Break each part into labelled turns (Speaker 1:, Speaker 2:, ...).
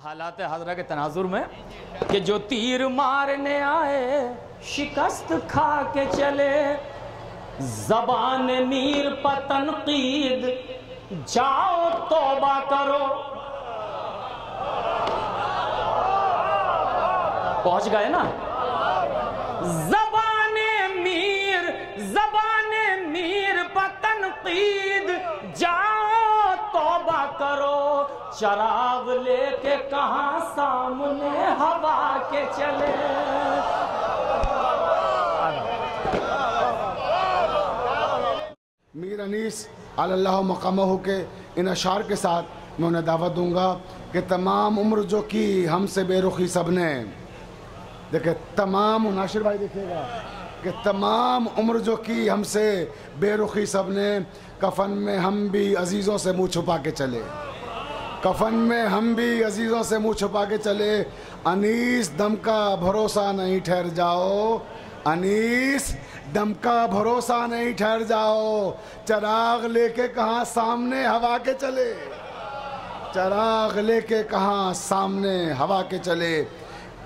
Speaker 1: حالات حاضرہ کے تناظر میں کہ جو تیر مارنے آئے شکست کھا کے چلے، زبان میر پر تنقید جاؤ توبہ کرو۔ پہنچ گئے نا؟ زبان میر پر تنقید جاؤ توبہ کرو، چراغ لے کے کہاں سامنے ہوا کے چلے۔
Speaker 2: میر انیس علی اللہ مقامہ کے ان اشعار کے ساتھ میں انہیں دعوت دوں گا کہ تمام عمر جو کی ہم سے بے رخی سب نے، دیکھیں تمام، ناشر بھائی دیکھئے گا کہ تمام عمر جو کی ہم سے بے رخی سب نے، کفن میں ہم بھی عزیزوں سے منہ چھپا کے چلے، کفن میں ہم بھی عزیزوں سے منہ چھپا کے چلے۔ انیس دم کا بھروسہ نہیں ٹھہر جاؤ، انیس دم کا بھروسہ نہیں ٹھہر جاؤ، چراغ لے کے کہاں سامنے ہوا کے چلے، چراغ لے کے کہاں سامنے ہوا کے چلے۔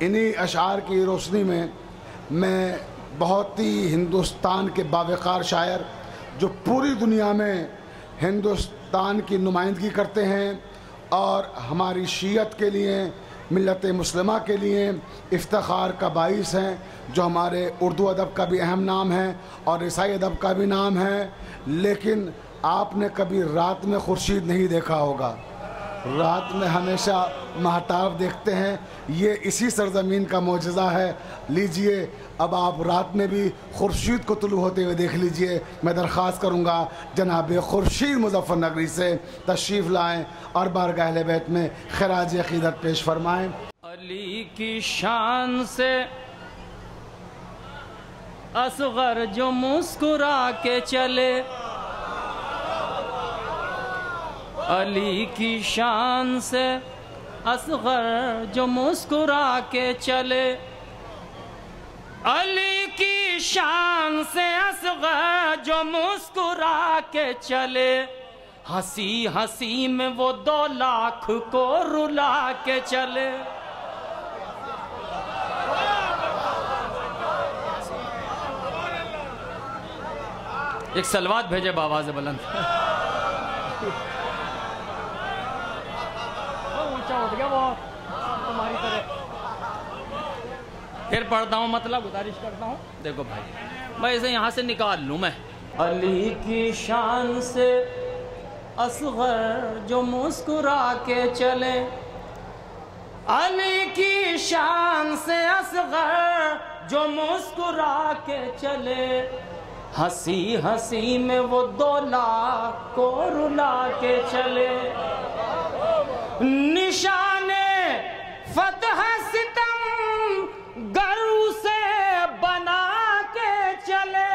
Speaker 2: انہی اشعار کی روشنی میں بہت ہی ہندوستان کے باوقار شاعر جو پوری دنیا میں ہندوستان کی نمائندگی کرتے ہیں اور ہماری شیعت کے لیے، ملت مسلمہ کے لیے افتخار کا باعث ہیں، جو ہمارے اردو ادب کا بھی اہم نام ہے اور عیسائی ادب کا بھی نام ہے، لیکن آپ نے کبھی رات میں خورشید نہیں دیکھا ہوگا، رات میں ہمیشہ مہتاب دیکھتے ہیں، یہ اسی سرزمین کا معجزہ ہے۔ لیجئے اب آپ رات میں بھی خورشید کو طلوع ہوتے ہوئے دیکھ لیجئے۔ میں درخواست کروں گا جناب خورشید مظفر نگری سے تشریف لائیں اور بارگاہ اہل بیت میں خراج عقیدت پیش فرمائیں۔
Speaker 1: علی کی شان سے اصغر جو مسکرا کے چلے، علی کی شان سے اصغر جو مسکرا کے چلے، علی کی شان سے اصغر جو مسکرا کے چلے، ہنسی ہنسی میں وہ 2 لاکھ کو رلا کے چلے۔ ایک سلوات بھیجے بآواز بلند۔ پھر پڑھتا ہوں، مطلب گزارش کرتا ہوں، دیکھو بھائی میں اسے یہاں سے نکال لوں میں۔ علی کی شان سے اصغر جو مسکرا کے چلے، علی کی شان سے اصغر جو مسکرا کے چلے، ہنسی ہنسی میں وہ 2 لاکھ کو رلا کے چلے، نشان فتح ستم گرو سے بنا کے چلے،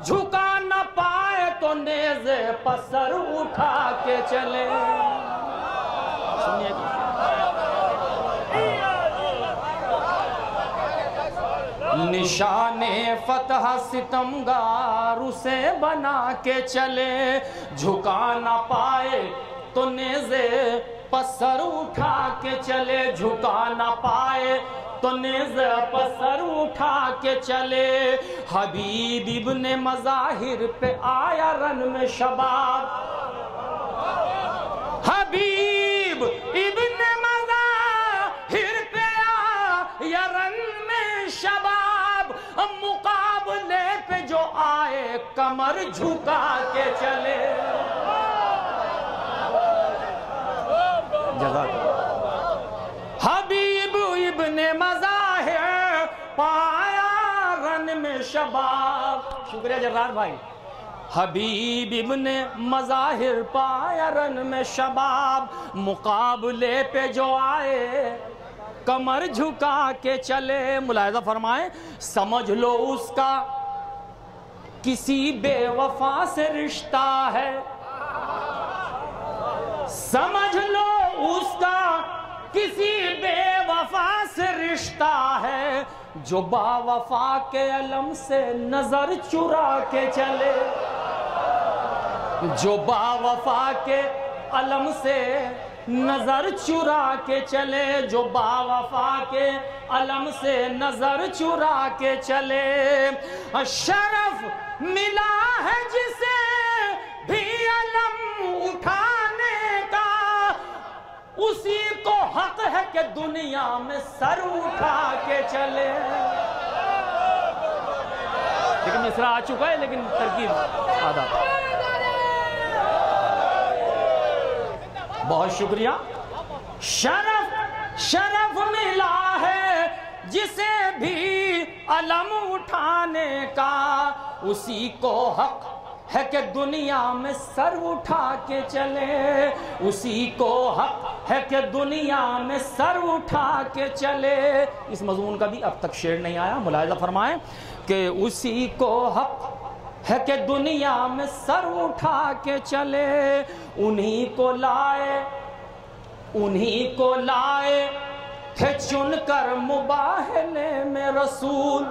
Speaker 1: جھکا نہ پائے تو نیزے پر سر اٹھا کے چلے۔ نشان فتح ستمگار اسے بنا کے چلے، جھکا نہ پائے تو نیزے پر سر اٹھا کے چلے، جھکا نہ پائے تو نیزے پر سر اٹھا کے چلے۔ حبیب ابن مظاہر پہ آیا رن میں شباب، حبیب ابن مظاہر پہ آیا رن میں شباب، مقابلے پہ جو آئے کمر جھکا کے چلے۔ حبیب ابن مظاہر پایا رن میں شباب، شکریہ جرار بھائی۔ حبیب ابن مظاہر پایا رن میں شباب، مقابلے پہ جو آئے کمر جھکا کے چلے۔ ملاحظہ فرمائیں، سمجھ لو اس کا کسی بے وفا سے رشتہ ہے، سمجھ لو اس کا کسی بے وفا سے رشتہ ہے، جو با وفا کے علم سے نظر چرا کے چلے، جو با وفا کے علم سے نظر چرا کے چلے، جو باوفا کے علم سے نظر چرا کے چلے، شرف ملا ہے جسے بھی علم اٹھانے کا، اسی کو حق ہے کہ دنیا میں سر اٹھا کے چلے۔ لیکن مصرع آ چکا ہے، لیکن ترکیب آدھا۔ بہت شکریہ۔ شرف ملا ہے جسے بھی علم اٹھانے کا، اسی کو حق ہے کہ دنیا میں سر اٹھا کے چلے، اسی کو حق ہے کہ دنیا میں سر اٹھا کے چلے۔ اس مضمون کا بھی اب تک شعر نہیں آیا، ملاحظہ فرمائیں کہ اسی کو حق ہے کہ دنیا میں سر اٹھا کے چلے، انہی کو لائے تھے چن کر مباہلے میں رسول،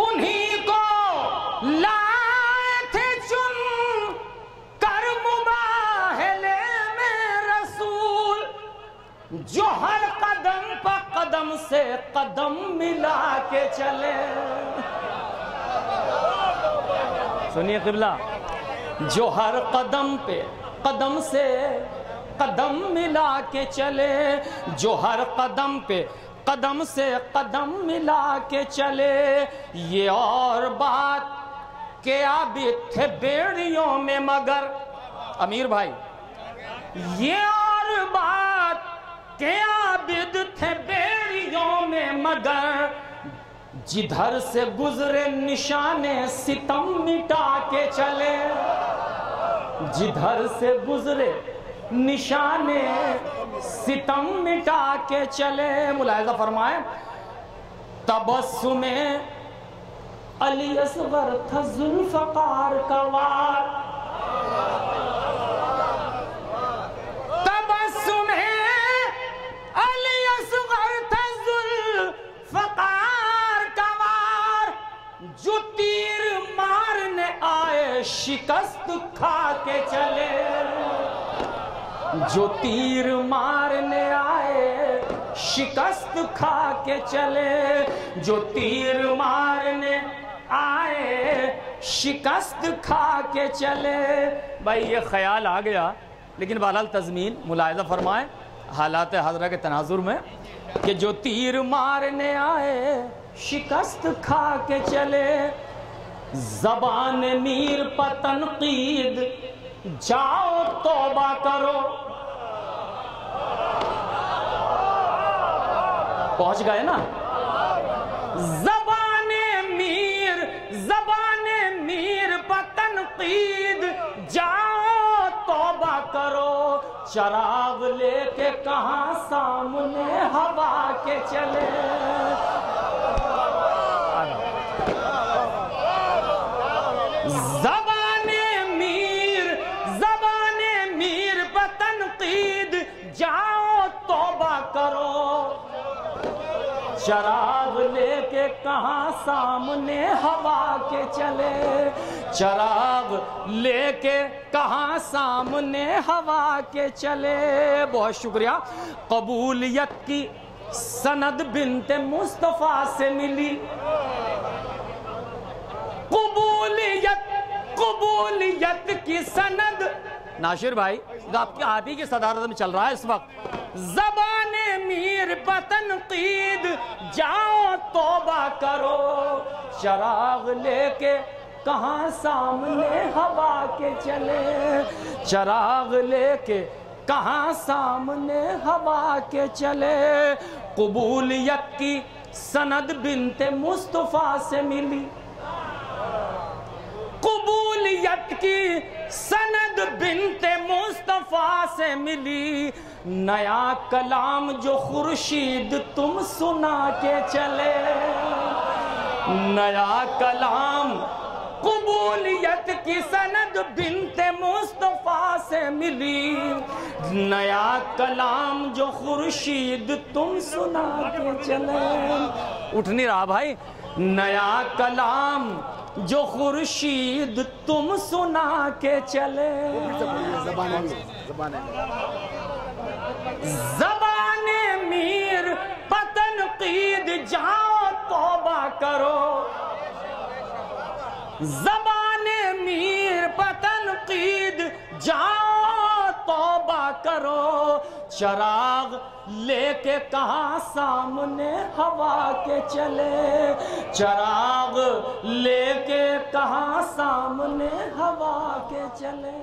Speaker 1: انہی کو لائے تھے چن کر مباہلے میں رسول، جو ہر قدم پر قدم سے قدم ملا کے چلے۔ سنیے قبلہ، جو ہر قدم پہ قدم سے قدم ملا کے چلے، جو ہر قدم پہ قدم سے قدم ملا کے چلے، یہ اور بات کہ عابد تھے بیڑیوں میں مگر، امیر بھائی یہ اور بات کہ عابد تھے بیڑیوں میں مگر، جدھر سے گزرے نشانے ستم مٹا کے چلے، جدھر سے گزرے نشانے ستم مٹا کے چلے۔ ملاحظہ فرمائیں، تبسم علی اصغر تھا ذوالفقار کا وار، تبسم علی اصغر تھا ذوالفقار کا وار، جو تیر مارنے آئے شکست کھا کے چلے، جو تیر مارنے آئے شکست کھا کے چلے، جو تیر مارنے آئے شکست کھا کے چلے۔ بھائی یہ خیال آ گیا، لیکن بہرحال تضمین ملاحظہ فرمائیں حالات حاضرہ کے تناظر میں کہ جو تیر مارنے آئے شکست کھا کے چلے، زبان میر پر تنقید جاؤ توبہ کرو، پہنچ گئے نا، زبان میر پر تنقید جاؤ توبہ کرو، چراغ لے کے کہاں سامنے ہوا کے چلے۔ زبان میر پر تنقید جاؤ توبہ کرو، چراغ لے کے کہاں سامنے ہوا کے چلے، چراغ لے کے کہاں سامنے ہوا کے چلے۔ بہت شکریہ۔ قبولیت کی سند بنت مصطفیٰ سے ملی، قبولیت کی سند، ناشر بھائی آپ ہی کی صدارت میں چل رہا ہے اس وقت، زبان میر پر تنقید جاؤ توبہ کرو، چراغ لے کے کہاں سامنے ہوا کے چلے، چراغ لے کے کہاں سامنے ہوا کے چلے۔ قبولیت کی سند بنت مصطفیٰ سے ملی، قبولیت کی سند بنت مصطفیٰ سے ملی، نیا کلام جو خورشید تم سنا کے چلے، نیا کلام قبولیت کی سند بنت مصطفیٰ سے ملی، نیا کلام جو خورشید تم سنا کے چلے۔ اٹھ نہیں رہا بھائی، نیا کلام جو خورشید تم سنا کے چلے زبان میر پتنقید جاؤ توبہ کرو زبان میر پتنقید جاؤ توبہ کرو چراغ لے کے کہاں سامنے ہوا کے چلے چراغ لے کے کہاں سامنے ہوا کے چلے